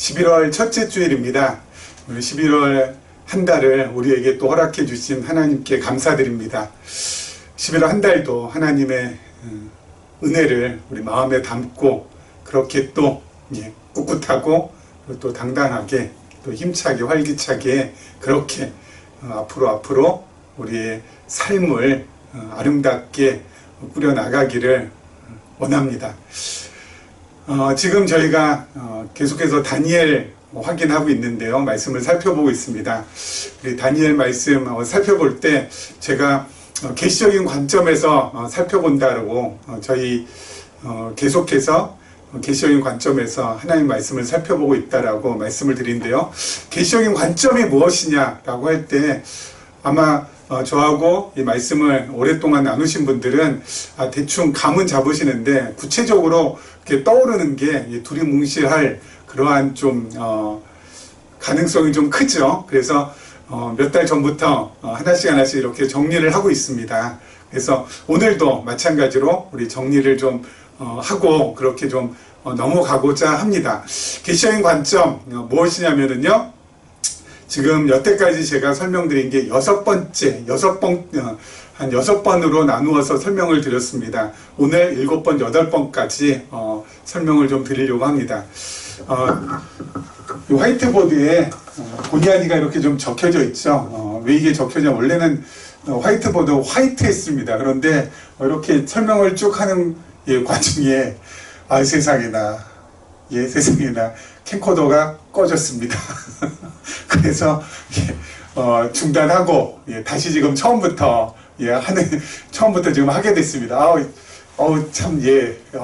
11월 첫째 주일입니다. 우리 11월 한 달을 우리에게 또 허락해 주신 하나님께 감사드립니다. 11월 한 달도 하나님의 은혜를 우리 마음에 담고 그렇게 또 꿋꿋하고 또 당당하게 또 힘차게 활기차게 그렇게 앞으로 우리의 삶을 아름답게 꾸려나가기를 원합니다. 지금 저희가 계속해서 다니엘 확인하고 있는데요. 말씀을 살펴보고 있습니다. 우리 다니엘 말씀 살펴볼 때 제가 계시적인 관점에서 살펴본다고 저희 계속해서 계시적인 관점에서 하나님 말씀을 살펴보고 있다라고 말씀을 드린데요. 계시적인 관점이 무엇이냐라고 할 때 아마 저하고 이 말씀을 오랫동안 나누신 분들은 대충 감은 잡으시는데 구체적으로 이렇게 떠오르는 게 두리뭉실할 그러한 좀 가능성이 좀 크죠. 그래서 몇 달 전부터 하나씩 이렇게 정리를 하고 있습니다. 그래서 오늘도 마찬가지로 우리 정리를 좀 하고 그렇게 좀 넘어가고자 합니다. 계시적인 관점 무엇이냐면은요. 지금 여태까지 제가 설명드린 게 한 6번으로 나누어서 설명을 드렸습니다. 오늘 7번, 8번까지 설명을 좀 드리려고 합니다. 이 화이트보드에 본의아니가 이렇게 좀 적혀져 있죠. 왜 이게 적혀져? 원래는 화이트보드 화이트했습니다. 그런데 이렇게 설명을 쭉 하는 과정에 세상에나 캠코더가 꺼졌습니다. 그래서 중단하고 다시 지금 처음부터 처음부터 지금 하게 됐습니다. 참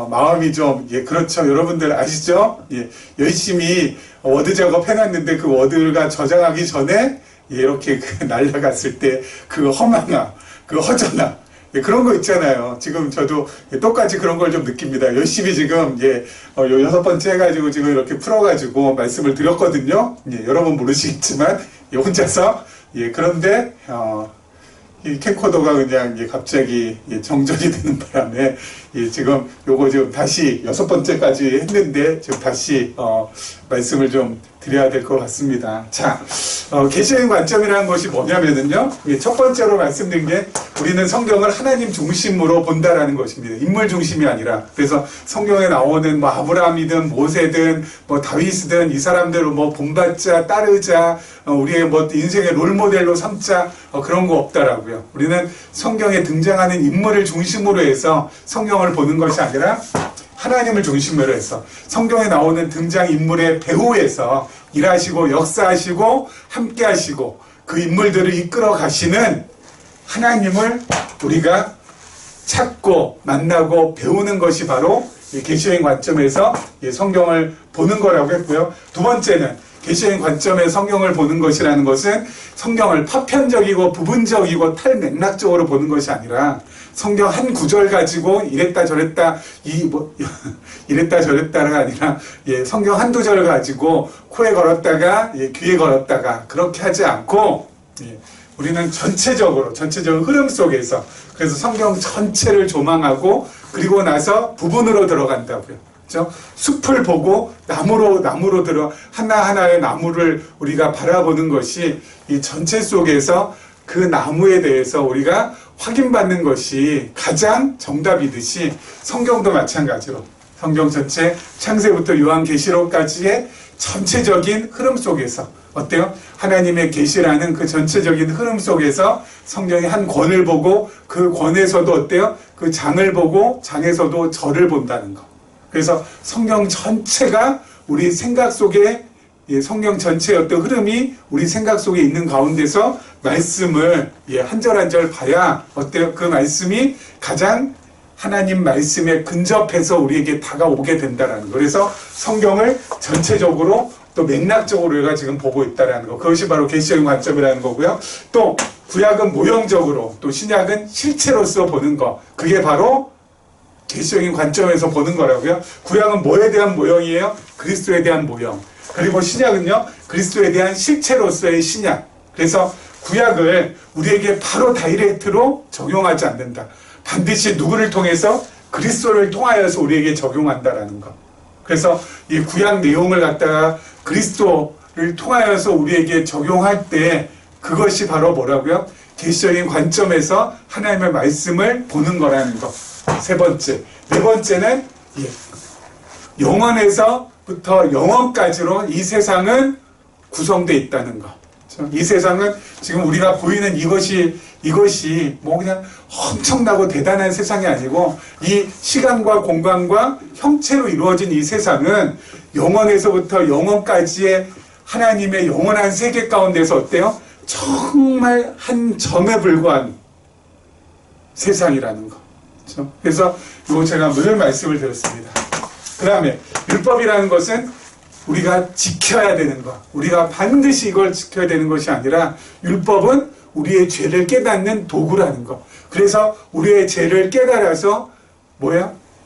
마음이 좀 그렇죠. 여러분들 아시죠? 열심히 워드 작업 해놨는데 그 워드가 저장하기 전에 이렇게 날아갔을 때 그 허망함, 그 허전함 그런 거 있잖아요. 지금 저도 똑같이 그런 걸 좀 느낍니다. 열심히 지금 요 6번째 해가지고 지금 이렇게 풀어가지고 말씀을 드렸거든요. 여러분 모르시겠지만 혼자서 그런데 이 캠코더가 그냥 갑자기 정전이 되는 바람에 지금 요거 지금 다시 6번째까지 했는데 지금 다시 말씀을 좀 드려야 될 것 같습니다. 자, 계시적인 관점이라는 것이 뭐냐면은요. 첫 번째로 말씀드린 게 우리는 성경을 하나님 중심으로 본다라는 것입니다. 인물 중심이 아니라. 그래서 성경에 나오는 아브라함이든 모세든 다윗이든 이 사람들을 본받자, 따르자, 우리의 인생의 롤모델로 삼자 그런 거 없다라고요. 우리는 성경에 등장하는 인물을 중심으로 해서 성경을 보는 것이 아니라 하나님을 중심으로 해서 성경에 나오는 등장인물의 배후에서 일하시고 역사하시고 함께하시고 그 인물들을 이끌어 가시는 하나님을 우리가 찾고 만나고 배우는 것이 바로 계시적인 관점에서 성경을 보는 거라고 했고요. 두 번째는 계시적인 관점에 성경을 보는 것이라는 것은 성경을 파편적이고 부분적이고 탈맥락적으로 보는 것이 아니라 성경 한 구절 가지고 이랬다 저랬다 이랬다 저랬다가 아니라 성경 한두 절 가지고 코에 걸었다가 귀에 걸었다가 그렇게 하지 않고 우리는 전체적으로 흐름 속에서 그래서 성경 전체를 조망하고 그리고 나서 부분으로 들어간다고요. 그렇죠? 숲을 보고 나무로 들어 하나하나의 나무를 우리가 바라보는 것이 이 전체 속에서 그 나무에 대해서 우리가 확인받는 것이 가장 정답이듯이 성경도 마찬가지로 성경 전체 창세부터 요한계시록까지의 전체적인 흐름 속에서 어때요? 하나님의 계시라는 그 전체적인 흐름 속에서 성경의 한 권을 보고 그 권에서도 어때요? 그 장을 보고 장에서도 절을 본다는 거. 그래서 성경 전체가 우리 생각 속에 성경 전체의 어떤 흐름이 우리 생각 속에 있는 가운데서 말씀을 한 절 한 절 봐야 어때요? 그 말씀이 가장 하나님 말씀에 근접해서 우리에게 다가오게 된다는 거. 그래서 성경을 전체적으로 또 맥락적으로 우리가 지금 보고 있다는 거. 그것이 바로 계시적인 관점이라는 거고요. 또 구약은 모형적으로 또 신약은 실체로서 보는 거. 그게 바로 계시적인 관점에서 보는 거라고요. 구약은 뭐에 대한 모형이에요? 그리스도에 대한 모형. 그리고 신약은요, 그리스도에 대한 실체로서의 신약. 그래서 구약을 우리에게 바로 다이렉트로 적용하지 않는다. 반드시 누구를 통해서? 그리스도를 통하여서 우리에게 적용한다라는 거. 그래서 이 구약 내용을 갖다가 그리스도를 통하여서 우리에게 적용할 때 그것이 바로 뭐라고요? 계시적인 관점에서 하나님의 말씀을 보는 거라는 것. 세 번째. 네 번째는 영원에서부터 영원까지로 이 세상은 구성되어 있다는 것. 이 세상은 지금 우리가 보이는 이것이 뭐 그냥 엄청나고 대단한 세상이 아니고 이 시간과 공간과 형체로 이루어진 이 세상은 영원에서부터 영원까지의 하나님의 영원한 세계 가운데서 어때요? 정말 한 점에 불과한 세상이라는 거. 그렇죠? 그래서 이거 제가 늘 말씀을 드렸습니다. 그 다음에 율법이라는 것은 우리가 지켜야 되는 것, 우리가 반드시 이걸 지켜야 되는 것이 아니라 율법은 우리의 죄를 깨닫는 도구라는 것. 그래서 우리의 죄를 깨달아서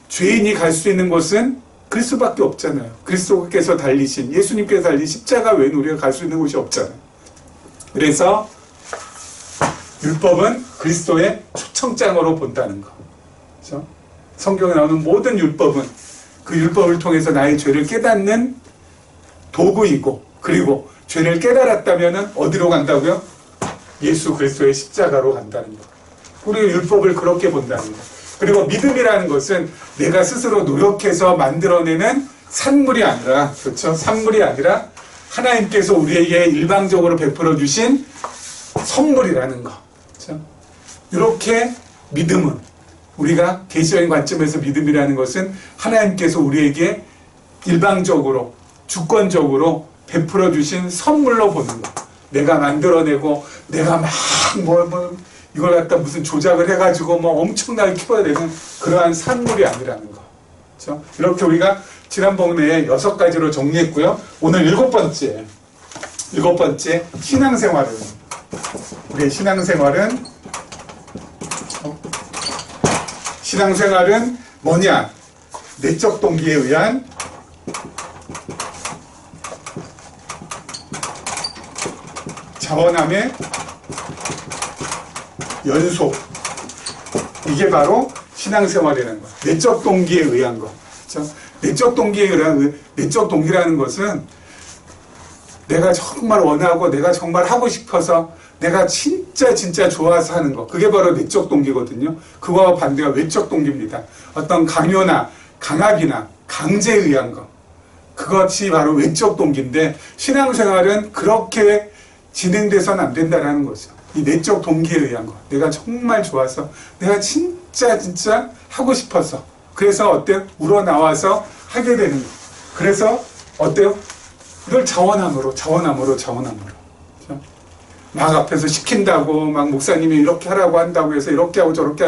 죄인이 갈 수 있는 곳은 그리스도밖에 없잖아요. 그리스도께서 달리신, 예수님께서 달린 십자가 외에는 우리가 갈 수 있는 곳이 없잖아요. 그래서 율법은 그리스도의 초청장으로 본다는 것. 그렇죠? 성경에 나오는 모든 율법은 그 율법을 통해서 나의 죄를 깨닫는 도구이고, 그리고 죄를 깨달았다면 어디로 간다고요? 예수 그리스도의 십자가로 간다는 것. 우리가 율법을 그렇게 본다는 것. 그리고 믿음이라는 것은 내가 스스로 노력해서 만들어내는 산물이 아니라, 그렇죠? 산물이 아니라 하나님께서 우리에게 일방적으로 베풀어 주신 선물이라는 것. 그렇죠? 이렇게 믿음은, 우리가 계시적인 관점에서 믿음이라는 것은 하나님께서 우리에게 일방적으로, 주권적으로 베풀어 주신 선물로 보는 것. 내가 만들어내고 내가 막 이걸 갖다 무슨 조작을 해가지고 엄청나게 키워야 되는 그러한 산물이 아니라는 거. 그렇죠? 이렇게 우리가 지난번에 6가지로 정리했고요. 오늘 7번째 신앙생활은, 우리의 신앙생활은 뭐냐? 내적 동기에 의한 자원함의 연속. 이게 바로 신앙생활이라는 거야. 내적 동기에 의한 거. 그렇죠? 내적 동기라는 것은 내가 정말 원하고 내가 정말 하고 싶어서 내가 진짜 좋아서 하는 거. 그게 바로 내적 동기거든요. 그거와 반대가 외적 동기입니다. 어떤 강요나 강압이나 강제에 의한 거. 그것이 바로 외적 동기인데 신앙생활은 그렇게 진행돼서는 안 된다는 거죠. 이 내적 동기에 의한 거. 내가 정말 좋아서, 내가 진짜 하고 싶어서. 그래서 어때요? 우러나와서 하게 되는 거. 그래서 어때요? 늘 자원함으로. 그렇죠? 막 앞에서 시킨다고, 막 목사님이 이렇게 하라고 한다고 해서 이렇게 하고 저렇게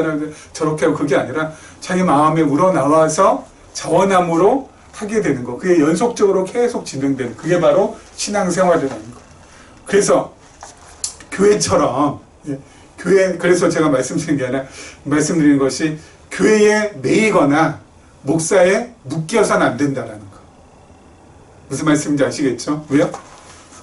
하고 그게 아니라 자기 마음에 우러나와서 자원함으로 하게 되는 거. 그게 연속적으로 계속 진행되는, 그게 바로 신앙생활이라는 거. 그래서 교회처럼, 그래서 제가 말씀드리는 것이 교회에 매이거나 목사에 묶여서는 안 된다는 거. 무슨 말씀인지 아시겠죠? 왜요?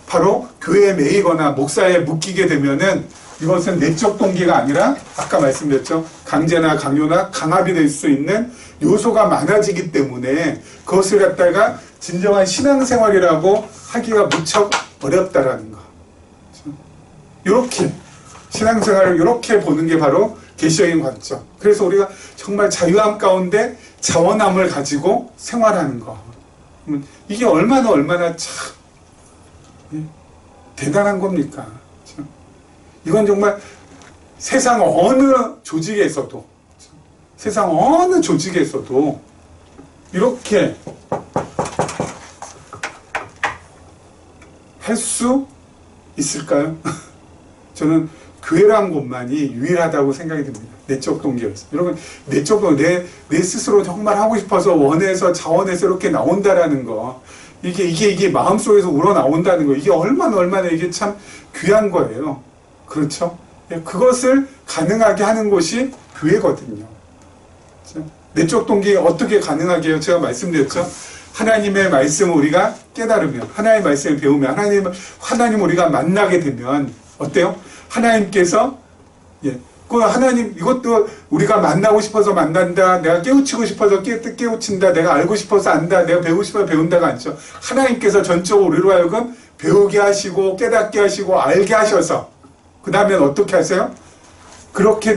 바로 교회에 매이거나 목사에 묶이게 되면은 이것은 내적 동기가 아니라 아까 말씀드렸죠. 강제나 강요나 강압이 될 수 있는 요소가 많아지기 때문에 그것을 갖다가 진정한 신앙생활이라고 하기가 무척 어렵다라는 거. 이렇게 신앙생활을 이렇게 보는 게 바로 계시적인 관점. 그래서 우리가 정말 자유함 가운데 자원함을 가지고 생활하는 거. 이게 얼마나 참 대단한 겁니까? 이건 정말 세상 어느 조직에서도 이렇게 할 수 있을까요? 저는 교회란 곳만이 유일하다고 생각이 듭니다. 내적 동기였어요. 여러분, 내적 동기, 내 스스로 정말 하고 싶어서 원해서 자원해서 이렇게 나온다라는 거, 이게 마음속에서 우러나온다는 거, 이게 얼마나 이게 참 귀한 거예요. 그렇죠? 그것을 가능하게 하는 곳이 교회거든요. 내적 동기 어떻게 가능하게 해요? 제가 말씀드렸죠? 하나님의 말씀을 우리가 깨달으면, 하나님의 말씀을 배우면, 하나님 우리가 만나게 되면 어때요? 하나님께서 그 하나님 이것도 우리가 만나고 싶어서 만난다, 내가 깨우치고 싶어서 깨우친다, 내가 알고 싶어서 안다, 내가 배우고 싶어서 배운다가 아니죠. 하나님께서 전적으로 우리로 하여금 배우게 하시고 깨닫게 하시고 알게 하셔서 그 다음엔 어떻게 하세요? 그렇게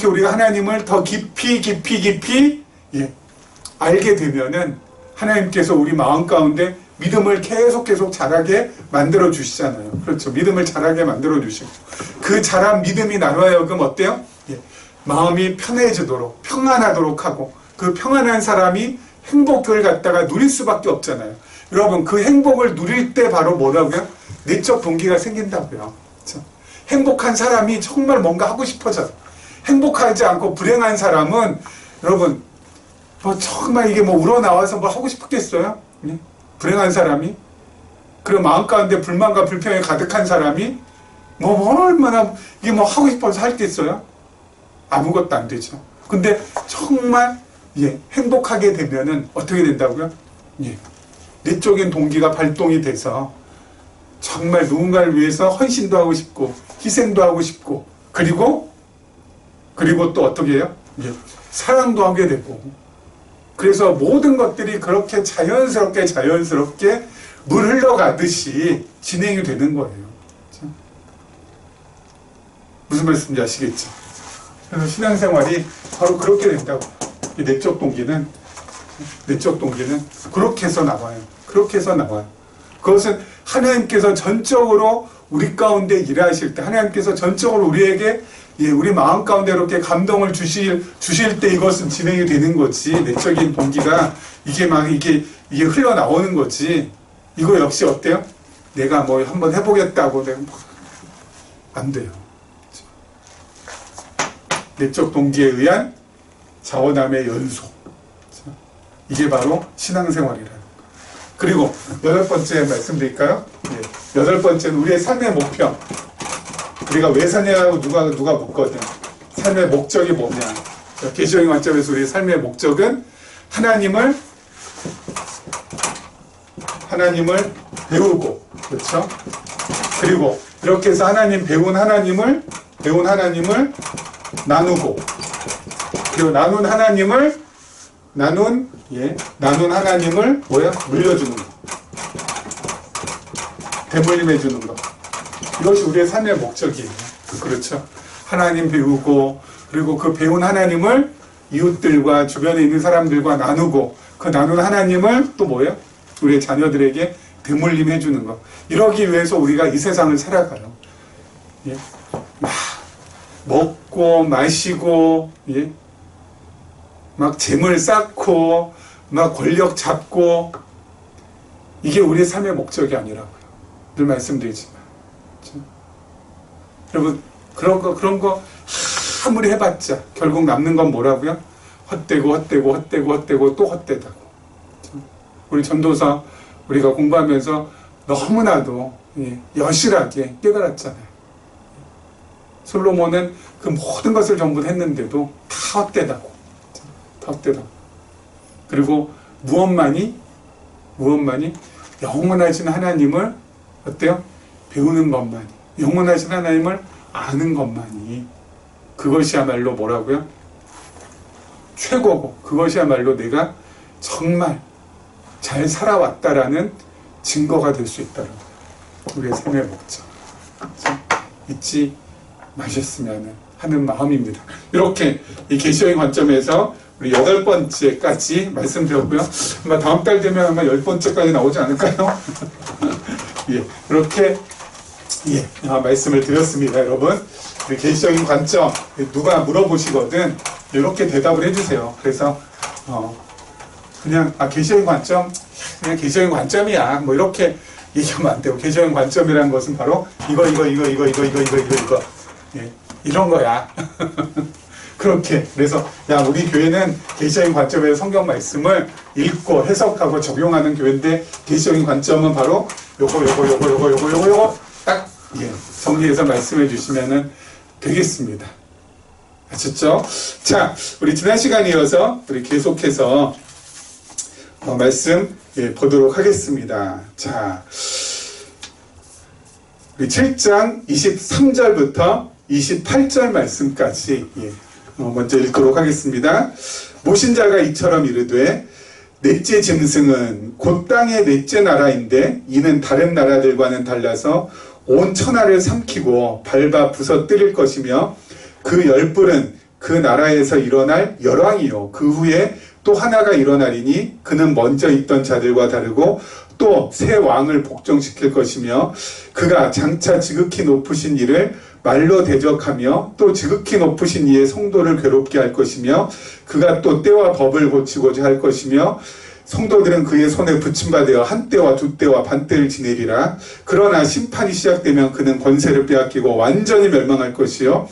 우리가 하나님을 더 깊이 예, 알게 되면은 하나님께서 우리 마음 가운데 믿음을 계속 자라게 만들어 주시잖아요. 그렇죠. 믿음을 자라게 만들어 주시고 그 자란 믿음이 나로 하여금 어때요? 예, 마음이 편해지도록 평안하도록 하고 그 평안한 사람이 행복을 갖다가 누릴 수밖에 없잖아요. 여러분 그 행복을 누릴 때 바로 뭐라고요? 내적 동기가 생긴다고요. 그렇죠? 행복한 사람이 정말 뭔가 하고 싶어져요. 행복하지 않고 불행한 사람은 여러분 뭐 정말 이게 뭐 우러나와서 뭐 하고 싶겠어요? 예? 불행한 사람이 그리고 마음 가운데 불만과 불평이 가득한 사람이 뭐 얼마나 이게 뭐 하고 싶어서 할겠어요? 아무것도 안 되죠. 근데 정말 예, 행복하게 되면은 어떻게 된다고요? 예, 내적인 동기가 발동이 돼서 정말 누군가를 위해서 헌신도 하고 싶고 희생도 하고 싶고 그리고 또 어떻게 해요? 예, 사랑도 하게 되고 그래서 모든 것들이 그렇게 자연스럽게 물 흘러가듯이 진행이 되는 거예요. 그렇죠? 무슨 말씀인지 아시겠죠? 그래서 신앙생활이 바로 그렇게 된다고. 이 내적 동기는 그렇게 해서 나와요. 그것은 하나님께서 전적으로 우리 가운데 일하실 때 하나님께서 전적으로 우리에게 예, 우리 마음 가운데 이렇게 감동을 주실 때 이것은 진행이 되는 거지. 내적인 동기가 이게 흘러나오는 거지. 이거 역시 어때요? 내가 뭐 한번 해보겠다고 내가 안 돼요. 내적 동기에 의한 자원함의 연소. 이게 바로 신앙생활이라는 거예요. 그리고 8번째 말씀드릴까요? 예, 8번째는 우리의 삶의 목표. 우리가 왜 사냐고 누가 묻거든. 삶의 목적이 뭐냐. 계시적인 관점에서 우리의 삶의 목적은 하나님을 배우고, 그렇죠? 그리고 이렇게 해서 배운 하나님을 나누고, 그리고 나눈 하나님을 물려주는 거. 대물림해 주는 거. 이것이 우리의 삶의 목적이에요. 그렇죠? 하나님 배우고 그리고 그 배운 하나님을 이웃들과 주변에 있는 사람들과 나누고 그 나눈 하나님을 또 뭐예요? 우리의 자녀들에게 대물림해 주는 거. 이러기 위해서 우리가 이 세상을 살아가요. 예? 막 먹고 마시고 예? 막 재물 쌓고 막 권력 잡고 이게 우리의 삶의 목적이 아니라고요. 늘 말씀드리지만 여러분 그런 거 아무리 해봤자 결국 남는 건 뭐라고요? 헛되고 또 헛되다고. 우리 전도서 우리가 공부하면서 너무나도 여실하게 깨달았잖아요. 솔로몬은 그 모든 것을 전부 했는데도 다 헛되다고. 그리고 무엇만이 영원하신 하나님을 어때요? 배우는 것만이, 영원하신 하나님을 아는 것만이 그것이야말로 뭐라고요? 최고고 그것이야말로 내가 정말 잘 살아왔다라는 증거가 될 수 있다는 거예요. 우리의 삶의 목적. 잊지 마셨으면 하는 마음입니다. 이렇게 이 계시적인 관점에서 우리 8번째까지 말씀드렸고요. 아마 다음 달 되면 아마 10번째까지 나오지 않을까요? 예, 이렇게 말씀을 드렸습니다. 여러분, 우리 계시적인 관점 누가 물어보시거든 이렇게 대답을 해주세요. 그래서 그냥 계시적인 관점 그냥 계시적인 관점이야 뭐 이렇게 얘기하면 안 되고 계시적인 관점이라는 것은 바로 이거 예, 이런 거야. 그렇게 그래서 우리 교회는 계시적인 관점에서 성경 말씀을 읽고 해석하고 적용하는 교회인데 계시적인 관점은 바로 요거 딱 정리해서 말씀해 주시면은 되겠습니다. 아셨죠? 자, 우리 지난 시간에 이어서 우리 계속해서 말씀 보도록 하겠습니다. 자, 우리 7장 23절부터 28절 말씀까지 먼저 읽도록 하겠습니다. 모신 자가 이처럼 이르되 넷째 짐승은 곧 땅의 넷째 나라인데 이는 다른 나라들과는 달라서 온 천하를 삼키고 밟아 부서뜨릴 것이며 그 열불은 그 나라에서 일어날 열왕이요 그 후에 또 하나가 일어나리니 그는 먼저 있던 자들과 다르고 또 새 왕을 복종시킬 것이며 그가 장차 지극히 높으신 이를 말로 대적하며 또 지극히 높으신 이의 성도를 괴롭게 할 것이며 그가 또 때와 법을 고치고자 할 것이며 성도들은 그의 손에 붙임받아 한 때와 두 때와 반 때를 지내리라. 그러나 심판이 시작되면 그는 권세를 빼앗기고 완전히 멸망할 것이요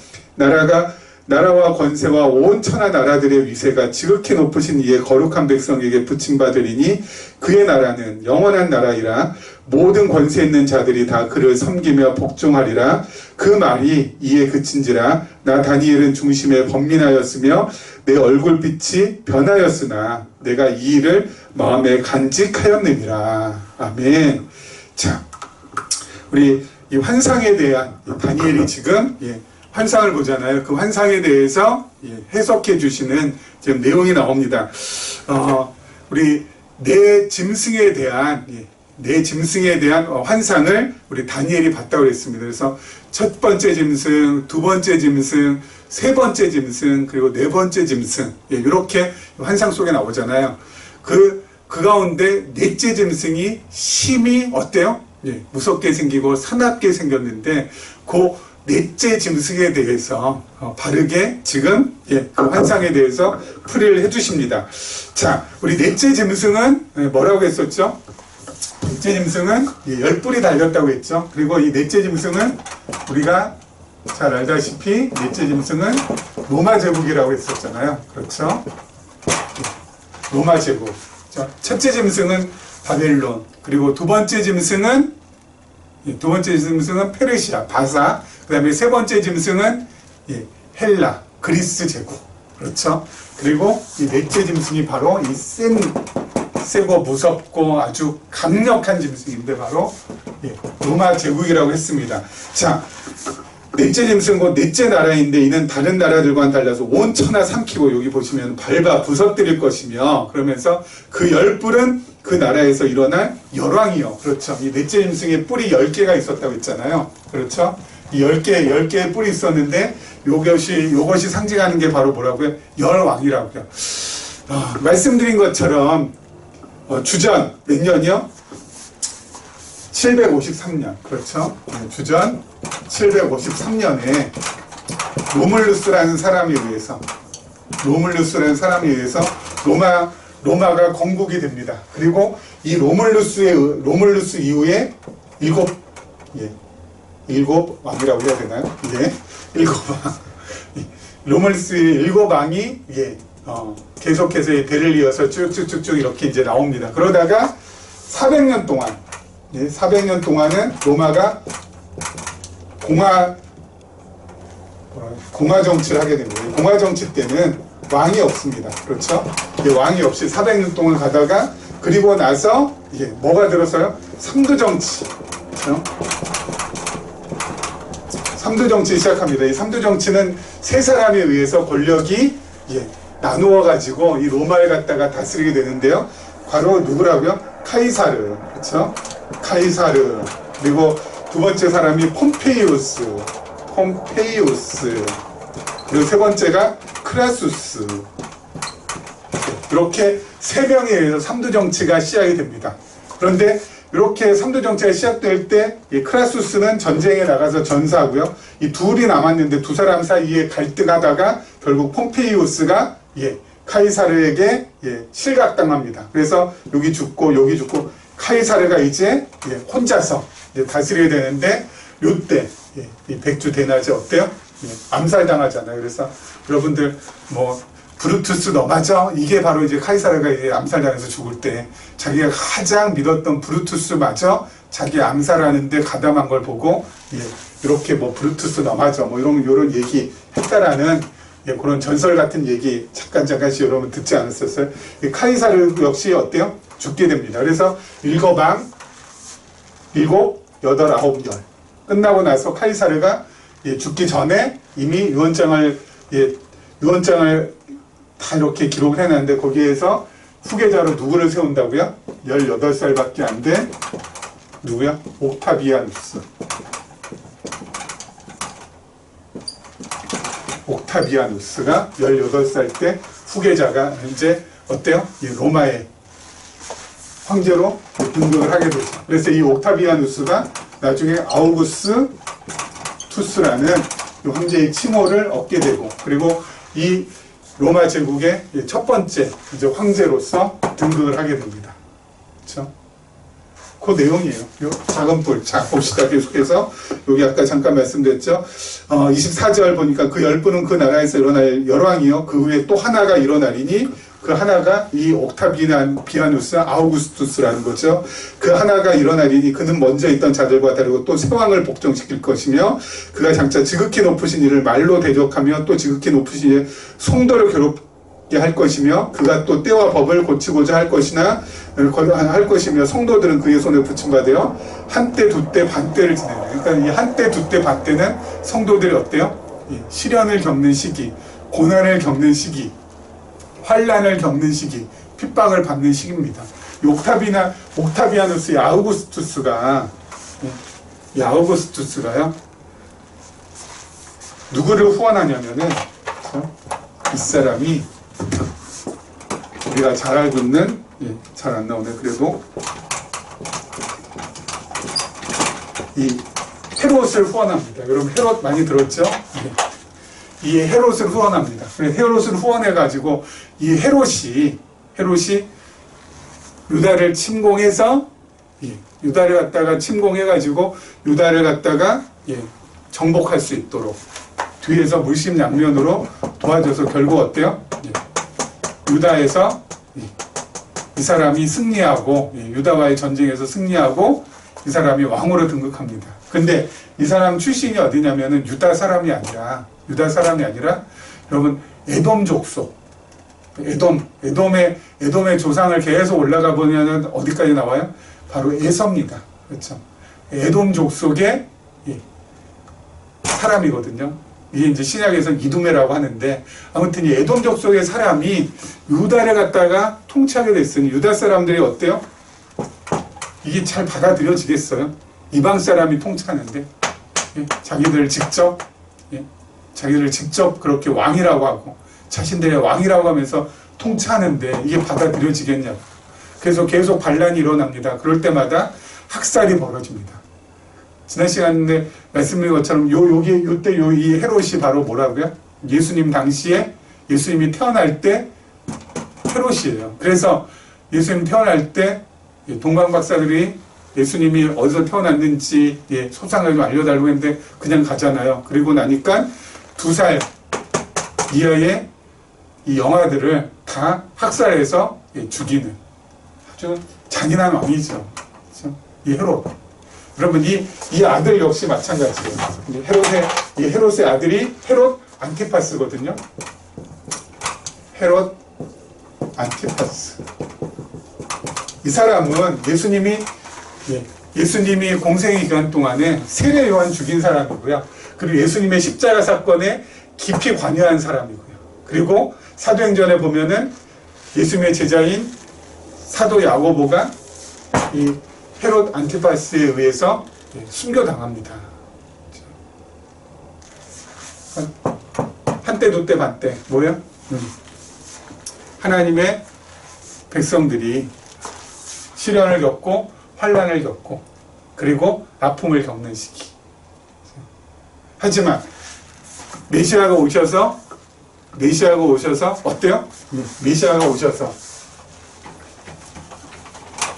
나라와 권세와 온 천하 나라들의 위세가 지극히 높으신 이의 거룩한 백성에게 붙임받으리니 그의 나라는 영원한 나라이라. 모든 권세 있는 자들이 다 그를 섬기며 복종하리라. 그 말이 이에 그친지라. 나 다니엘은 중심에 번민하였으며 내 얼굴빛이 변하였으나 내가 이 일을 마음에 간직하였느니라. 아멘. 자, 우리 이 환상에 대한 다니엘이 지금 환상을 보잖아요. 그 환상에 대해서 해석해 주시는 지금 내용이 나옵니다. 우리 내 짐승에 대한 환상을 우리 다니엘이 봤다고 그랬습니다. 그래서 첫 번째 짐승, 두 번째 짐승, 세 번째 짐승, 그리고 네 번째 짐승, 이렇게 환상 속에 나오잖아요. 그 가운데 넷째 짐승이 심히 어때요? 무섭게 생기고 사납게 생겼는데 그 넷째 짐승에 대해서 바르게 지금 그 환상에 대해서 풀이를 해주십니다. 자, 우리 넷째 짐승은 뭐라고 했었죠? 넷째 짐승은 열뿔이 달렸다고 했죠. 그리고 이 넷째 짐승은 우리가 잘 알다시피 넷째 짐승은 로마 제국이라고 했었잖아요. 그렇죠? 로마 제국. 첫째 짐승은 바벨론. 그리고 두 번째 짐승은 페르시아, 바사. 그 다음에 세 번째 짐승은 헬라, 그리스 제국. 그렇죠? 그리고 이 넷째 짐승이 바로 이 세고 무섭고 아주 강력한 짐승인데 바로 로마 제국이라고 했습니다. 자, 넷째 짐승은 넷째 나라인데 이는 다른 나라들과는 달라서 온 천하 삼키고 여기 보시면 밟아 부서뜨릴 것이며 그러면서 그 열불은 그 나라에서 일어날 열왕이요. 그렇죠. 이 넷째 짐승에 뿔이 10개가 있었다고 했잖아요. 그렇죠. 이 10개의 뿔이 있었는데 요것이 상징하는 게 바로 뭐라고요? 열왕이라고요. 말씀드린 것처럼 주전 몇 년이요? 753년. 그렇죠. 주전 753년에 로물루스라는 사람에 의해서 로마가 건국이 됩니다. 그리고 이 로물루스 이후에 일곱 왕이라고 해야 되나요? 일곱 왕. 로물루스의 일곱 왕이 계속해서 대를 이어서 쭉쭉쭉쭉 이렇게 이제 나옵니다. 그러다가 400년 동안은 로마가 공화 정치를 하게 됩니다. 공화 정치 때는 왕이 없습니다. 그렇죠? 왕이 없이 400년 동안 가다가 그리고 나서 뭐가 들어서요? 삼두 정치. 그렇죠? 삼두 정치 시작합니다. 이 삼두 정치는 세 사람에 의해서 권력이 나누어 가지고 이 로마를 갖다가 다스리게 되는데요. 바로 누구라고요? 카이사르. 그렇죠? 카이사르. 그리고 두 번째 사람이 폼페이우스. 그리고 세 번째가 크라수스. 이렇게 세 명에 의해서 삼두 정치가 시작이 됩니다. 그런데 이렇게 삼두 정치가 시작될 때 크라수스는 전쟁에 나가서 전사하고요. 이 둘이 남았는데 두 사람 사이에 갈등하다가 결국 폼페이우스가 카이사르에게 실각당합니다. 그래서 여기 죽고 카이사르가 이제 혼자서 다스려야 되는데 요때 이 백주 대낮에 어때요? 암살당하잖아요. 그래서 여러분들 브루투스 너 맞아? 이게 바로 이제 카이사르가 이제 암살당해서 죽을 때 자기가 가장 믿었던 브루투스마저 자기 암살하는데 가담한 걸 보고 이렇게 브루투스 너 맞아? 이런 얘기 했다라는 그런 전설 같은 얘기 잠깐씩 여러분 듣지 않았었어요? 카이사르 역시 어때요? 죽게 됩니다. 그래서 일곱 왕, 일곱, 여덟, 아홉, 열 끝나고 나서 카이사르가 예, 죽기 전에 이미 유언장을 다 이렇게 기록을 해놨는데 거기에서 후계자로 누구를 세운다고요? 18살밖에 안 된 누구야? 옥타비아누스. 옥타비아누스가 18살 때 후계자가 이제 어때요? 이 로마의 황제로 등극을 하게 되죠. 그래서 이 옥타비아누스가 나중에 아우구스 투스라는 이 황제의 칭호를 얻게 되고, 그리고 이 로마 제국의 첫 번째 이제 황제로서 등극을 하게 됩니다. 그렇죠? 그 내용이에요. 요 작은 뿔. 자, 봅시다. 계속해서. 여기 아까 잠깐 말씀드렸죠. 24절 보니까 그 10분은 그 나라에서 일어날 열왕이요. 그 후에 또 하나가 일어나리니 그 하나가 이 옥타비아누스 아우구스투스라는 거죠. 그 하나가 일어나리니 그는 먼저 있던 자들과 다르고 또 새 왕을 복종시킬 것이며 그가 장차 지극히 높으신 이를 말로 대적하며 또 지극히 높으신 이의 성도를 괴롭게 할 것이며 그가 또 때와 법을 고치고자 할 것이며 성도들은 그의 손에 붙임받아요. 한때 두때 반때를 지내요. 그러니까 이 한때 두때 반때는 성도들이 어때요? 시련을 겪는 시기, 고난을 겪는 시기, 환란을 겪는 시기, 핍박을 받는 시기입니다. 옥타비아누스의 아우구스투스가요 누구를 후원하냐면은 이 사람이 우리가 잘 알고 있는 잘 안 나오네. 그래도 이 헤롯을 후원합니다. 여러분 헤롯 많이 들었죠? 이 헤롯을 후원합니다. 헤롯을 후원해가지고 이 헤롯이 유다를 침공해서 유다를 갖다가 침공해가지고 유다를 갖다가 정복할 수 있도록 뒤에서 물심양면으로 도와줘서 결국 어때요? 유다에서 이 사람이 승리하고 유다와의 전쟁에서 승리하고 이 사람이 왕으로 등극합니다. 근데 이 사람 출신이 어디냐면은 유다 사람이 아니라 여러분 에돔 족속, 에돔의 조상을 계속 올라가 보면 어디까지 나와요? 바로 에서입니다. 그렇죠? 에돔 족속의 사람이거든요. 이게 이제 신약에서 이두메라고 하는데, 아무튼 이 에돔 족속의 사람이 유다를 갖다가 통치하게 됐으니 유다 사람들이 어때요? 이게 잘 받아들여지겠어요? 이방 사람이 통치하는데 자기들 직접 그렇게 왕이라고 하고 자신들의 왕이라고 하면서 통치하는데 이게 받아들여지겠냐고. 그래서 계속 반란이 일어납니다. 그럴 때마다 학살이 벌어집니다. 지난 시간에 말씀드린 것처럼 요때 이 헤롯이 바로 뭐라고요? 예수님 당시에 예수님이 태어날 때 헤롯이에요. 그래서 예수님 태어날 때 동방 박사들이 예수님이 어디서 태어났는지 소상을 좀 알려달라고 했는데 그냥 가잖아요. 그리고 나니까 2살 이하의 이 영아들을 다 학살해서 죽이는 아주 잔인한 왕이죠. 그렇죠? 이 헤롯. 여러분 이 아들 역시 마찬가지예요. 헤롯의 아들이 헤롯 안티파스거든요. 헤롯 안티파스. 이 사람은 예수님이 공생의 기간 동안에 세례 요한 죽인 사람이고요. 그리고 예수님의 십자가 사건에 깊이 관여한 사람이고요. 그리고 사도행전에 보면은 예수님의 제자인 사도 야고보가 이 헤롯 안티파스에 의해서 순교당합니다. 한때 두때 반때 뭐야? 하나님의 백성들이 시련을 겪고 환란을 겪고 그리고 아픔을 겪는 시기. 하지만 메시아가 오셔서 어때요? 메시아가 오셔서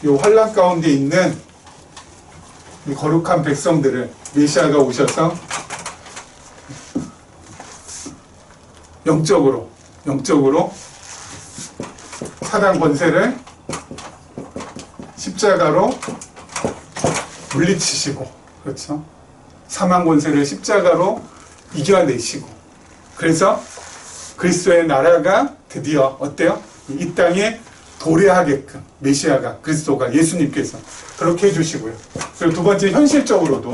이 환란 가운데 있는 이 거룩한 백성들을 메시아가 오셔서 영적으로 사단 권세를 십자가로 물리치시고, 그렇죠? 사망 권세를 십자가로 이겨내시고, 그래서 그리스도의 나라가 드디어 어때요? 이 땅에 도래하게끔 메시아가, 그리스도가, 예수님께서 그렇게 해주시고요. 그리고 두 번째 현실적으로도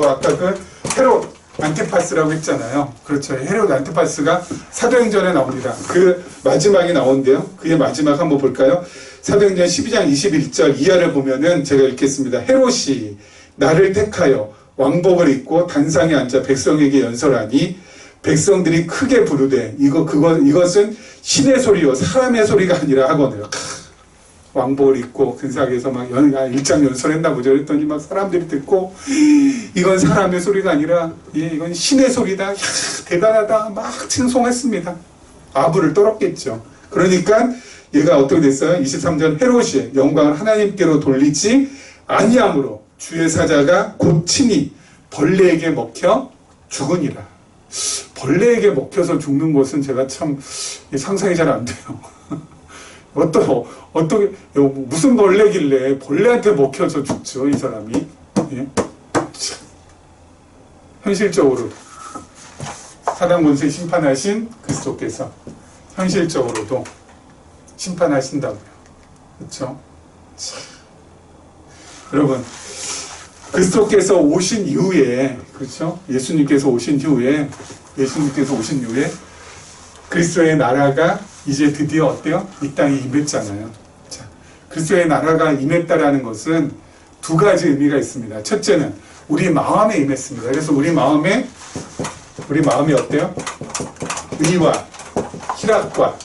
아까 그 헤롯 안티파스라고 했잖아요. 그렇죠. 헤롯 안티파스가 사도행전에 나옵니다. 그 마지막에 나오는데요. 그의 마지막 한번 볼까요? 사도행전 12장 21절 이하를 보면은 제가 읽겠습니다. 헤롯이 나를 택하여 왕복을 입고 단상에 앉아 백성에게 연설하니 백성들이 크게 부르되 이것은 신의 소리요 사람의 소리가 아니라 하거든요. 왕복을 입고 근사하게서 막 일장 연설했나 보죠. 그랬더니 막 사람들이 듣고 이건 사람의 소리가 아니라 이건 신의 소리다. 야, 대단하다. 막 칭송했습니다. 아부를 떨었겠죠. 그러니까 얘가 어떻게 됐어요? 23절 헤롯이 영광을 하나님께로 돌리지 아니함으로 주의 사자가 곧 친히 벌레에게 먹혀 죽으니라. 벌레에게 먹혀서 죽는 것은 제가 참 상상이 잘 안 돼요. 어떻게 무슨 벌레길래 벌레한테 먹혀서 죽죠, 이 사람이? 예? 현실적으로 사단 권세 심판하신 그리스도께서 현실적으로도 심판하신다고요. 그렇죠? 여러분, 그리스도께서 오신 이후에, 그렇죠? 예수님께서 오신 이후에 그리스도의 나라가 이제 드디어 어때요? 이 땅에 임했잖아요. 자, 그리스도의 나라가 임했다라는 것은 두 가지 의미가 있습니다. 첫째는 우리 마음에 임했습니다. 그래서 우리 마음이 어때요? 의와 희락과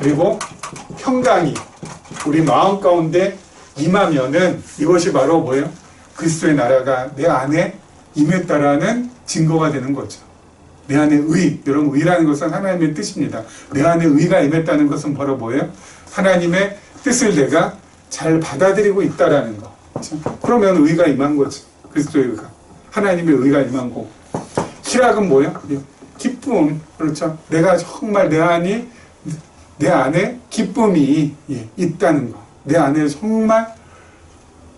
그리고 평강이 우리 마음 가운데 임하면은 이것이 바로 뭐예요? 그리스도의 나라가 내 안에 임했다라는 증거가 되는 거죠. 내 안에 의, 여러분 의라는 것은 하나님의 뜻입니다. 내 안에 의가 임했다는 것은 바로 뭐예요? 하나님의 뜻을 내가 잘 받아들이고 있다라는 거. 그렇죠? 그러면 의가 임한 거죠. 그리스도의 의가. 하나님의 의가 임한 거고. 희락은 뭐예요? 기쁨. 그렇죠? 내가 정말 내 안에 기쁨이 있다는 거. 내 안에 정말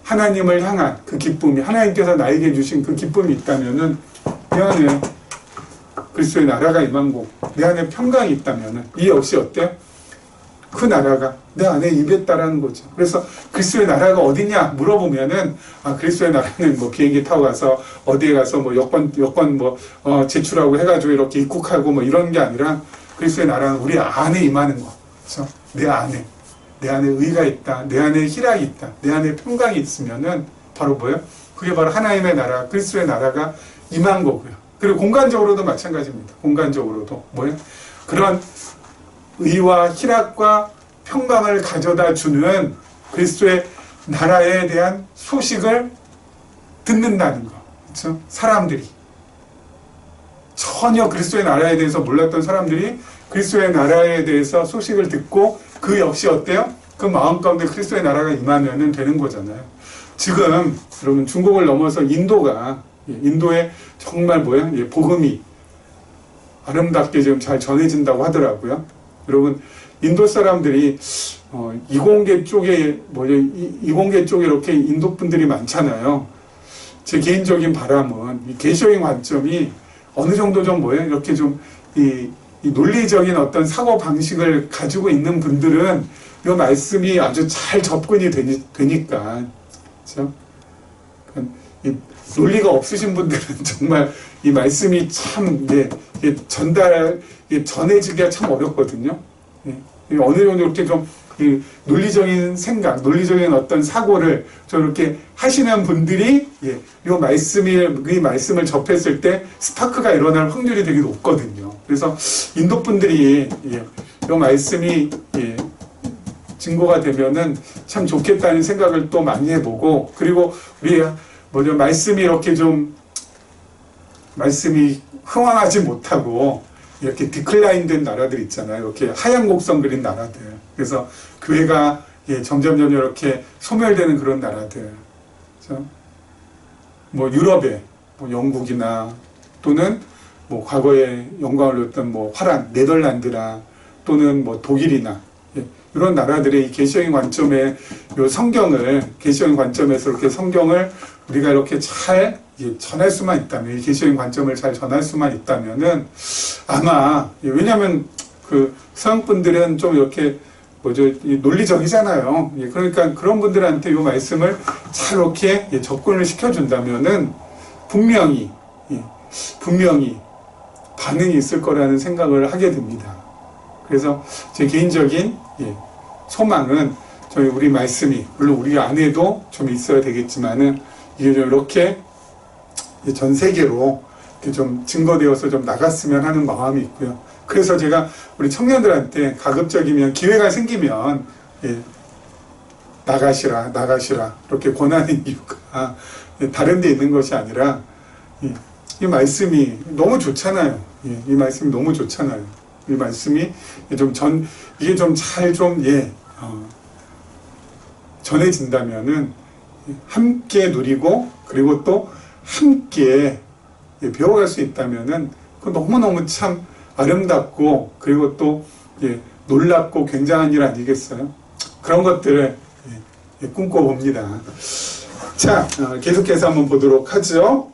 하나님을 향한 그 기쁨이, 하나님께서 나에게 주신 그 기쁨이 있다면은 내 안에 그리스도의 나라가 임한 거고, 내 안에 평강이 있다면은 이 역시 어때요? 그 나라가 내 안에 임했다라는 거죠. 그래서 그리스도의 나라가 어디냐 물어보면은 그리스도의 나라는 뭐 비행기 타고 가서 어디에 가서 뭐 여권 제출하고 해가지고 이렇게 입국하고 뭐 이런 게 아니라 그리스도의 나라는 우리 안에 임하는 거. 그렇죠? 내 안에 의가 있다, 내 안에 희락이 있다, 내 안에 평강이 있으면은 바로 뭐예요? 그게 바로 하나님의 나라, 그리스도의 나라가 임한 거고요. 그리고 공간적으로도 마찬가지입니다. 공간적으로도 뭐예요? 그런 의와 희락과 평강을 가져다 주는 그리스도의 나라에 대한 소식을 듣는다는 거. 그렇죠? 사람들이 전혀 그리스도의 나라에 대해서 몰랐던 사람들이 그리스도의 나라에 대해서 소식을 듣고 그 역시 어때요? 그 마음 가운데 그리스도의 나라가 임하면 되는 거잖아요. 지금 여러분 중국을 넘어서 인도에 정말 뭐예요? 복음이 아름답게 지금 잘 전해진다고 하더라고요. 여러분 인도 사람들이 이공계 쪽에 이렇게 인도 분들이 많잖아요. 제 개인적인 바람은 이 개신적인 관점이 어느 정도 좀 뭐예요? 이렇게 좀 이 논리적인 어떤 사고 방식을 가지고 있는 분들은 이 말씀이 아주 잘 접근이 되니까, 그렇죠? 이 논리가 없으신 분들은 정말 이 말씀이 참 전해지기가 참 어렵거든요. 어느 정도 이렇게 좀 논리적인 생각, 논리적인 어떤 사고를 저렇게 하시는 분들이 이 말씀을 접했을 때 스파크가 일어날 확률이 되게 높거든요. 그래서 인도 분들이 이 말씀이 증거가 되면은 참 좋겠다는 생각을 또 많이 해보고, 그리고 우리 말씀이 이렇게 좀 말씀이 흥황하지 못하고 이렇게 디클라인된 나라들 있잖아요. 이렇게 하얀 곡선 그린 나라들. 그래서 교회가 점점 이렇게 소멸되는 그런 나라들. 그렇죠? 뭐 유럽에 영국이나 또는 뭐 과거에 영광을 누렸던 화란 네덜란드나 또는 독일이나 이런 나라들의 이 계시적인 관점에 계시적인 관점에서 이렇게 성경을 우리가 이렇게 잘 전할 수만 있다면, 이 계시적인 관점을 잘 전할 수만 있다면은 아마, 왜냐하면 그 서양 분들은 좀 이렇게 논리적이잖아요. 그러니까 그런 분들한테 이 말씀을 잘 이렇게 접근을 시켜준다면은 분명히 예, 분명히 반응이 있을 거라는 생각을 하게 됩니다. 그래서 제 개인적인 소망은 저희 우리 말씀이 물론 우리 안에도 좀 있어야 되겠지만은 이게 이렇게 전 세계로 좀 증거되어서 좀 나갔으면 하는 마음이 있고요. 그래서 제가 우리 청년들한테 가급적이면 기회가 생기면 나가시라 이렇게 권하는 이유가 다른 데 있는 것이 아니라 이 말씀이 너무 좋잖아요. 이 말씀이 너무 좋잖아요. 이 말씀이 이게 좀 잘 전해진다면은 함께 누리고 그리고 또 함께 배워갈 수 있다면은 그 너무너무 참 아름답고 그리고 또 놀랍고 굉장한 일 아니겠어요? 그런 것들을 꿈꿔봅니다. 자, 계속해서 한번 보도록 하죠.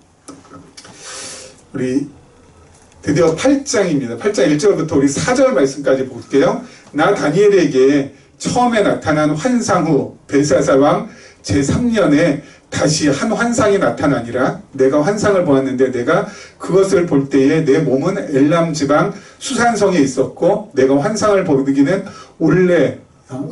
우리 드디어 8장입니다. 8장 1절부터 우리 4절 말씀까지 볼게요. 나 다니엘에게 처음에 나타난 환상 후 벨사살 왕 제3년에 다시 한 환상이 나타나니라. 내가 환상을 보았는데 내가 그것을 볼 때에 내 몸은 엘람 지방 수산성에 있었고 내가 환상을 보기는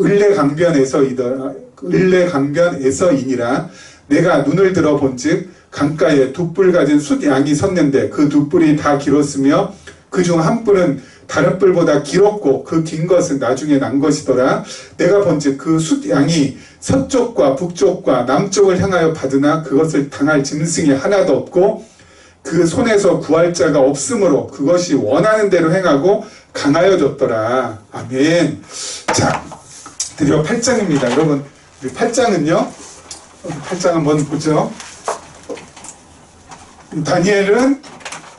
을레강변에서이니라. 내가 눈을 들어 본즉 강가에 두 뿔 가진 숫양이 섰는데 그 두 뿔이 다 길었으며 그중 한 뿔은 다른 뿔보다 길었고 그 긴 것은 나중에 난 것이더라. 내가 본즉 그 숫양이 서쪽과 북쪽과 남쪽을 향하여 받으나 그것을 당할 짐승이 하나도 없고 그 손에서 구할 자가 없으므로 그것이 원하는 대로 행하고 강하여졌더라. 아멘. 자, 드디어 8장입니다. 여러분, 우리 8장은요. 8장 한번 보죠. 다니엘은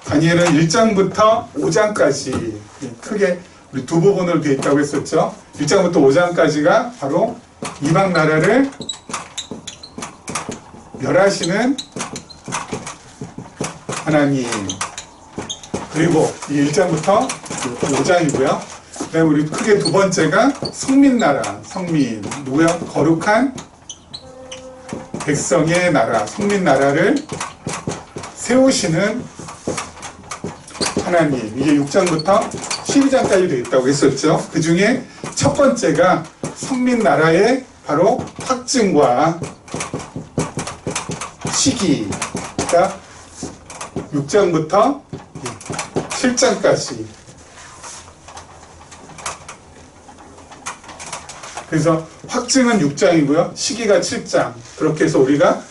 1장부터 5장까지 크게 우리 두 부분으로 되어 있다고 했었죠. 1장부터 5장까지가 바로 이방 나라를 멸하시는 하나님. 그리고 이 1장부터 5장이고요. 그 다음에 우리 크게 두 번째가 성민나라. 성민. 누구야? 거룩한 백성의 나라. 성민나라를 세우시는 하나님. 이게 6장부터 12장까지 되어 있다고 했었죠. 그 중에 첫 번째가 성민나라의 바로 확증과 시기가 6장부터 7장까지. 그래서 확증은 6장이고요. 시기가 7장. 그렇게 해서 우리가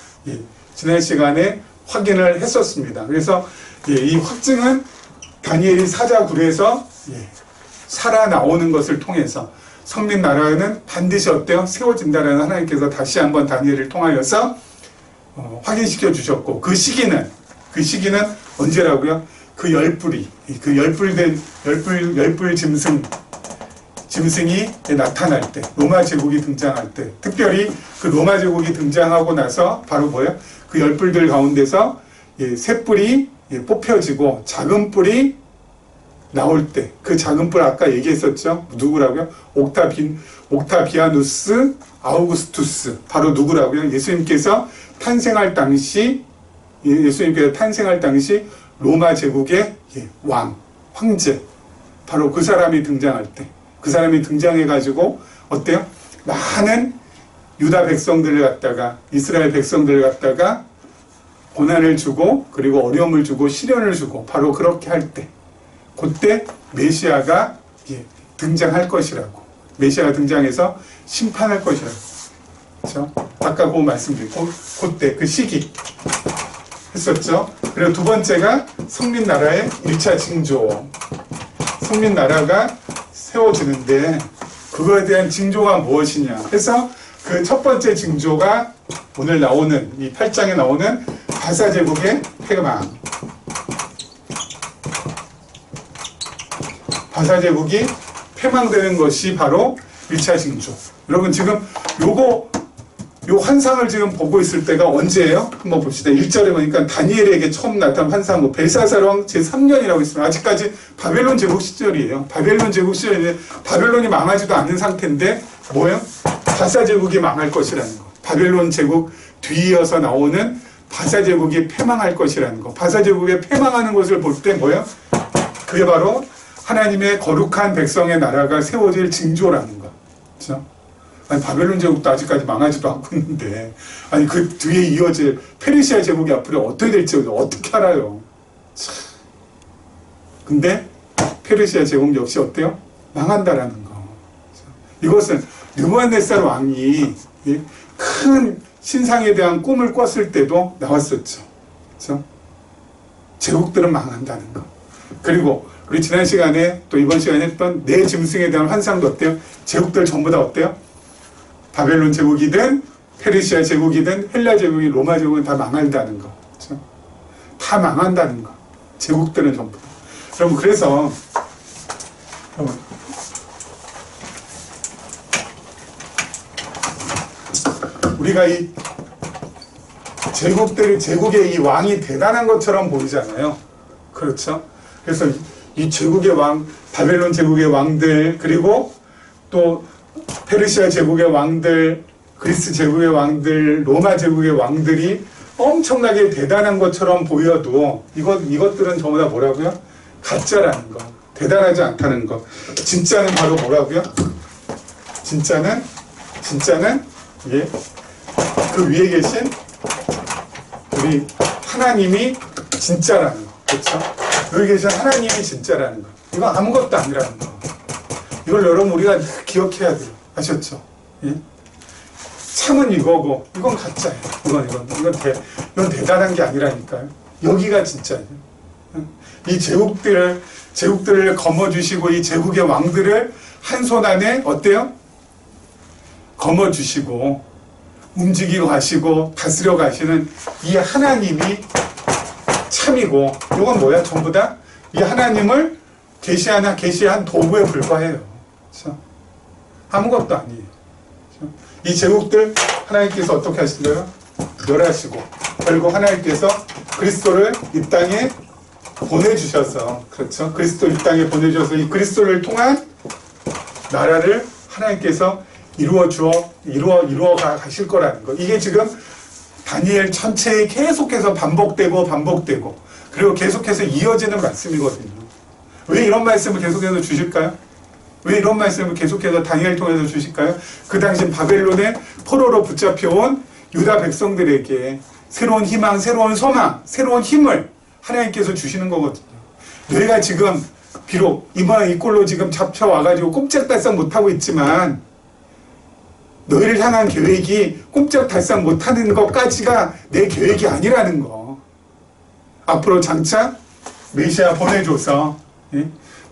지난 시간에 확인을 했었습니다. 그래서 이 확증은 다니엘이 사자굴에서 살아나오는 것을 통해서 성민나라는 반드시 어때요? 세워진다라는 하나님께서 다시 한번 다니엘을 통하여서 확인시켜 주셨고 그 시기는 언제라고요? 그 10뿔이 그 열불 짐승이 나타날 때, 로마 제국이 등장할 때, 특별히 그 로마 제국이 등장하고 나서 바로 뭐예요? 그 10뿔들 가운데서 새 뿔이 뽑혀지고 작은 뿔이 나올 때, 그 작은 뿔 아까 얘기했었죠? 누구라고요? 옥타비아누스 아우구스투스. 바로 누구라고요? 예수님께서 탄생할 당시 로마 제국의 황제. 바로 그 사람이 등장할 때, 그 사람이 등장해가지고 어때요? 많은 유다 백성들을 갖다가, 이스라엘 백성들을 갖다가 고난을 주고 그리고 어려움을 주고 시련을 주고 바로 그렇게 할 때, 그때 메시아가 등장할 것이라고. 메시아가 등장해서 심판할 것이라고. 그렇죠? 아까 그 말씀드리고 그때 그 시기 했었죠. 그리고 두 번째가 성민나라의 1차 징조. 성민나라가 세워지는데 그거에 대한 징조가 무엇이냐 해서 그 첫 번째 징조가 오늘 나오는 이 8장에 나오는 바사제국의 패망. 바사제국이 패망되는 것이 바로 1차 징조. 여러분 지금 요 환상을 지금 보고 있을 때가 언제예요? 한번 봅시다. 1절에 보니까 다니엘에게 처음 나타난 환상 후 벨사살 왕 제3년이라고 있습니다. 아직까지 바벨론 제국 시절이에요. 바벨론 제국 시절인데 바벨론이 망하지도 않는 상태인데 뭐예요? 바사 제국이 망할 것이라는 거. 바벨론 제국 뒤이어서 나오는 바사 제국이 패망할 것이라는 거. 바사 제국이 패망하는 것을 볼 때 뭐예요? 그게 바로 하나님의 거룩한 백성의 나라가 세워질 징조라는 거. 그렇죠? 아니, 바벨론 제국도 아직까지 망하지도 않고 있는데, 아니, 그 뒤에 이어질 페르시아 제국이 앞으로 어떻게 될지 어떻게 알아요? 참. 근데 페르시아 제국 역시 어때요? 망한다라는 거. 이것은 느부갓네살 왕이 큰 신상에 대한 꿈을 꿨을 때도 나왔었죠. 그렇죠? 제국들은 망한다는 거. 그리고 우리 지난 시간에 또 이번 시간에 했던 네 짐승에 대한 환상도 어때요? 제국들 전부 다 어때요? 바벨론 제국이든 페르시아 제국이든 헬라 제국이 로마 제국은 다 망한다는 거. 그렇죠? 다 망한다는 거. 제국들은 전부 다. 여러분 그래서 우리가 이 제국의 이 왕이 대단한 것처럼 보이잖아요. 그렇죠? 그래서 이 제국의 왕, 바벨론 제국의 왕들, 그리고 또 페르시아 제국의 왕들, 그리스 제국의 왕들, 로마 제국의 왕들이 엄청나게 대단한 것처럼 보여도 이것들은 전부 다 뭐라고요? 가짜라는 거. 대단하지 않다는 거. 진짜는 바로 뭐라고요? 진짜는 예, 그 위에 계신 우리 하나님이 진짜라는 거. 그렇죠? 여기 계신 하나님이 진짜라는 거. 이건 아무것도 아니라는 거. 이걸 여러분 우리가 기억해야 돼요. 아셨죠? 예? 참은 이거고 이건 가짜예요. 이건 대단한 게 아니라니까요. 여기가 진짜예요. 이 제국들을 거머쥐시고 이 제국의 왕들을 한 손 안에 어때요? 거머쥐시고 움직이고 가시고 다스려 가시는 이 하나님이 참이고, 이건 뭐야? 전부 다 이 하나님을 계시한 도구에 불과해요. 그렇죠? 아무것도 아니에요. 그렇죠? 이 제국들 하나님께서 어떻게 하신다고요? 멸하시고, 결국 하나님께서 그리스도를 이 땅에 보내주셔서, 그렇죠? 그리스도 이 땅에 보내주셔서 이 그리스도를 통한 나라를 하나님께서 이루어 가실 거라는 거. 이게 지금 다니엘 전체에 계속해서 반복되고 그리고 계속해서 이어지는 말씀이거든요. 왜 이런 말씀을 계속해서 주실까요? 왜 이런 말씀을 계속해서 다니엘 통해서 주실까요? 그 당시 바벨론의 포로로 붙잡혀온 유다 백성들에게 새로운 희망, 새로운 소망, 새로운 힘을 하나님께서 주시는 거거든요. 너희가 지금 비록 이 꼴로 지금 잡혀와가지고 꼼짝달싹 못하고 있지만 너희를 향한 계획이 꼼짝달싹 못하는 것까지가 내 계획이 아니라는 거. 앞으로 장차 메시아 보내줘서,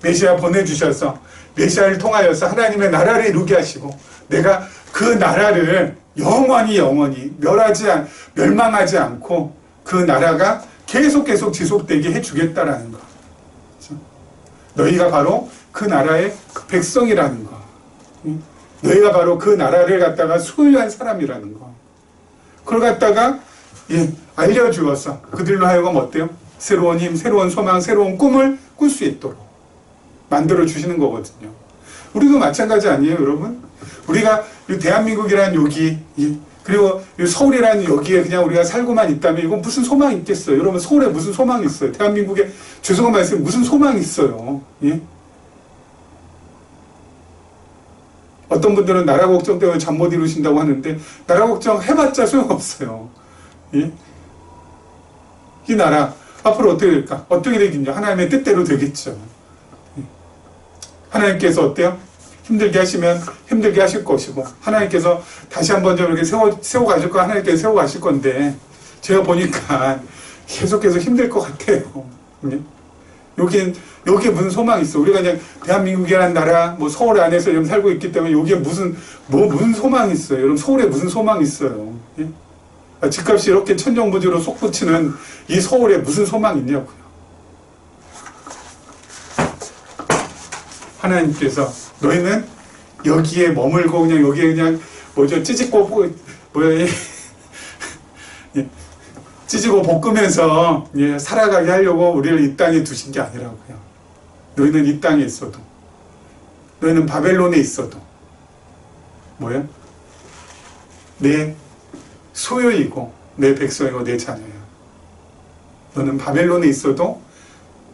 메시아 보내주셔서 메시아를 통하여서 하나님의 나라를 이루게 하시고 내가 그 나라를 영원히 멸망하지 않고 그 나라가 계속 지속되게 해주겠다라는 거. 그렇죠? 너희가 바로 그 나라의 백성이라는 거. 너희가 바로 그 나라를 갖다가 소유한 사람이라는 거. 그걸 갖다가 알려주어서 그들로 하여금 어때요? 새로운 힘, 새로운 소망, 새로운 꿈을 꿀 수 있도록 만들어 주시는 거거든요. 우리도 마찬가지 아니에요, 여러분? 우리가 대한민국이라는 여기, 그리고 서울이라는 여기에 그냥 우리가 살고만 있다면 이건 무슨 소망이 있겠어요? 여러분, 서울에 무슨 소망이 있어요? 대한민국에, 죄송한 말씀, 무슨 소망이 있어요? 예? 어떤 분들은 나라 걱정 때문에 잠 못 이루신다고 하는데 나라 걱정 해봤자 소용없어요. 예? 이 나라 앞으로 어떻게 될까? 어떻게 되겠냐? 하나님의 뜻대로 되겠죠. 예? 하나님께서 어때요? 힘들게 하시면 힘들게 하실 것이고 하나님께서 다시 한번 좀 이렇게 세워 가실 거 하나님께서 세워 가실 건데 제가 보니까 계속해서 힘들 것 같아요. 예? 여기에 무슨 소망이 있어? 우리가 그냥 대한민국이라는 나라, 서울 안에서 지금 살고 있기 때문에 여기에 무슨 소망이 있어요? 여러분, 서울에 무슨 소망이 있어요? 예? 집값이 이렇게 천정부지로 쏙 붙이는 이 서울에 무슨 소망이 있냐고요? 하나님께서 너희는 여기에 머물고 그냥 여기에 그냥 찌집고 찌지고 볶으면서 살아가게 하려고 우리를 이 땅에 두신 게 아니라고요. 너희는 이 땅에 있어도, 너희는 바벨론에 있어도 뭐야? 내 소유이고 내 백성이고 내 자녀야. 너는 바벨론에 있어도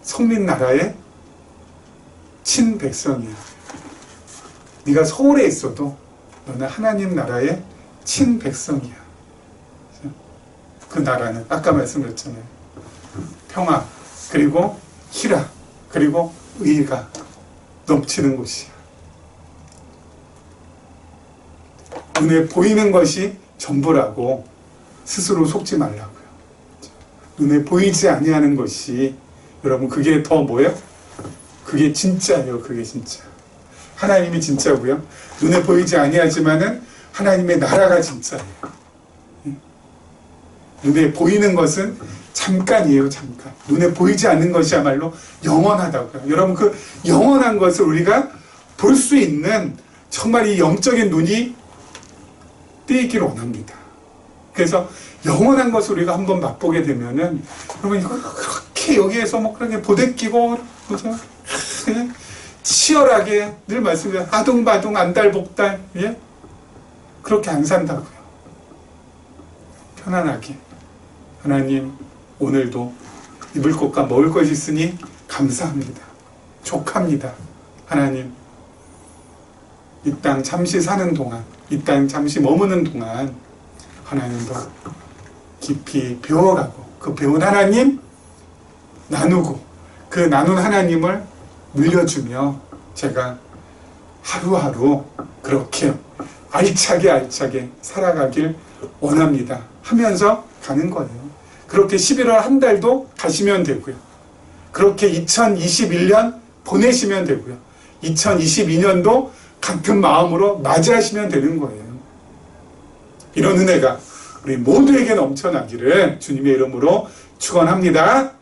성민 나라의 친백성이야. 네가 서울에 있어도 너는 하나님 나라의 친백성이야. 그 나라는 아까 말씀드렸잖아요. 평화, 그리고 희락, 그리고 의가 넘치는 곳이야. 눈에 보이는 것이 전부라고 스스로 속지 말라고요. 눈에 보이지 아니하는 것이, 여러분, 그게 더 뭐예요? 그게 진짜예요. 그게 진짜. 하나님이 진짜고요. 눈에 보이지 아니하지만은 하나님의 나라가 진짜예요. 눈에 보이는 것은 잠깐이에요. 잠깐. 눈에 보이지 않는 것이야말로 영원하다고요. 여러분, 그 영원한 것을 우리가 볼 수 있는 정말 이 영적인 눈이 뜨이기를 원합니다. 그래서 영원한 것을 우리가 한번 맛보게 되면은, 여러분, 이거 그렇게 여기에서 뭐 그렇게 보대끼고, 그죠? 치열하게, 늘 말씀드려요. 아둥바둥, 안달복달, 예? 그렇게 안 산다고요. 편안하게. 하나님, 오늘도 입을 것과 먹을 것이 있으니 감사합니다. 족합니다. 하나님, 이 땅 잠시 사는 동안, 이 땅 잠시 머무는 동안 하나님도 깊이 배워가고, 그 배운 하나님 나누고, 그 나눈 하나님을 물려주며 제가 하루하루 그렇게 알차게 살아가길 원합니다 하면서 가는 거예요. 그렇게 11월 한 달도 가시면 되고요. 그렇게 2021년 보내시면 되고요. 2022년도 같은 마음으로 맞이하시면 되는 거예요. 이런 은혜가 우리 모두에게 넘쳐나기를 주님의 이름으로 축원합니다.